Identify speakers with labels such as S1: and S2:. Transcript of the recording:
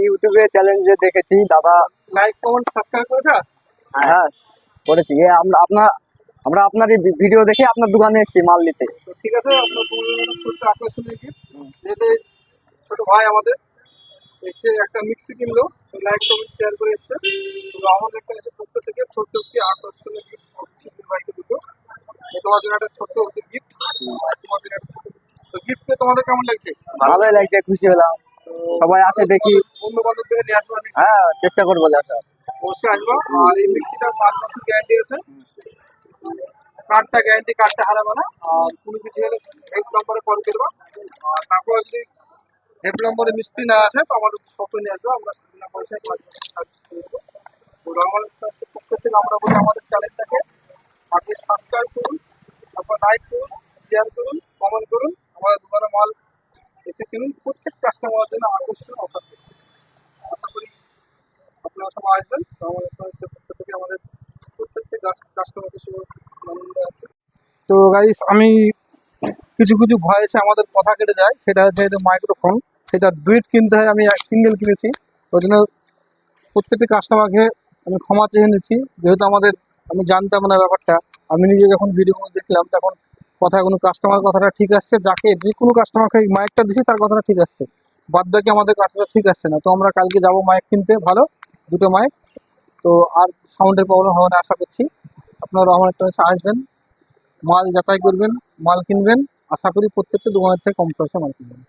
S1: ইউটিউবে চ্যালেঞ্জে দেখেছি দাদা।
S2: লাইক কমেন্ট সাবস্ক্রাইব করে দাও।
S1: হ্যাঁ করেছি। আমরা আপনার এই ভিডিও দেখে আপনার দোকানে এসেছি মাল নিতে।
S2: তো ঠিক আছে, আপনার ছোট্ট আকর্ষণীয় গিফট যেহেতু ছোট ভাই আমাদের এসে একটা মিক্সি কিনলো, লাইক কমেন্ট শেয়ার করে এসছে। তো আমাদের কাছে পক্ষ থেকে ছোট্ট একটি আকর্ষণীয় গিফট ভাইকে দুটো। তোমার জন্য একটা ছোট্ট গিফট, তোমার জন্য একটা ছোট্ট। তো গিফট পেয়ে তোমাদের কেমন লাগছে?
S1: ভালোই লাগছে, খুশি হলাম। সবাই আসে দেখি।
S2: বন্ধু বান্ধব থেকে নিয়ে আসবা।
S1: হ্যাঁ চেষ্টা করবো দেখা।
S2: অবশ্যই আসবা। আর এই মিক্সিটা 5 বছর গ্যারান্টি আছে। কার্ডটা গ্যারান্টি, কার্ডটা হারাবে না। আর কোনো কিছু হলে হেল্প নম্বরে কল করবা। আর তারপর যদি হেল্প নম্বরে মিস্ত্রি না আসে তো আমাদের শপে নিয়ে আসবে, আমরা বিনা পয়সায় কাজ করবো। তো আমাদের পক্ষ থেকে আমরা বলি আমাদের চ্যানেলটাকে আগে সাবস্ক্রাইব করুন, তারপর লাইক করুন, শেয়ার করুন, কমেন্ট করুন। আমাদের দোকানে মাল এসে কিনুন। প্রত্যেক কাস্টমারের জন্য আকর্ষণীয় অফার দেবে। আশা করি আপনারা সবাই আসবেন। তো আমাদের পক্ষ থেকে আমাদের প্রত্যেকটি কাস্টমারকে শুভকামনা আছে। তো গাইস, আমি কিছু কিছু ভয়েসে আমাদের কথা কেটে যায়, সেটা হচ্ছে যে মাইক্রোফোন, সেটা ডুয়েট কিনতে হয়, আমি সিঙ্গেল কিনেছি। ওই জন্য প্রত্যেকটি কাস্টমারকে আমি ক্ষমা চেয়ে নিচ্ছি, যেহেতু আমি জানতাম না ব্যাপারটা। আমি নিজে যখন ভিডিও দেখলাম তখন কোনো কাস্টমার কথাটা ঠিক আসছে, যাকে যে কোনো কাস্টমারকে মাইকটা দিচ্ছি তার কথাটা ঠিক আসছে, বাদ বাকি আমাদের কথাটা ঠিক আসছে না। তো আমরা কালকে যাব মাইক কিনতে, ভালো দুটো মাইক। তো আর সাউন্ডের প্রবলেম হবে না আশা করছি। আপনারা আমাদের কাছে আসবেন, মাল যাচাই করবেন, মাল কিনবেন। আশা করি প্রত্যেকটা দোকানের থেকে কম খরচে মাল কিনবেন।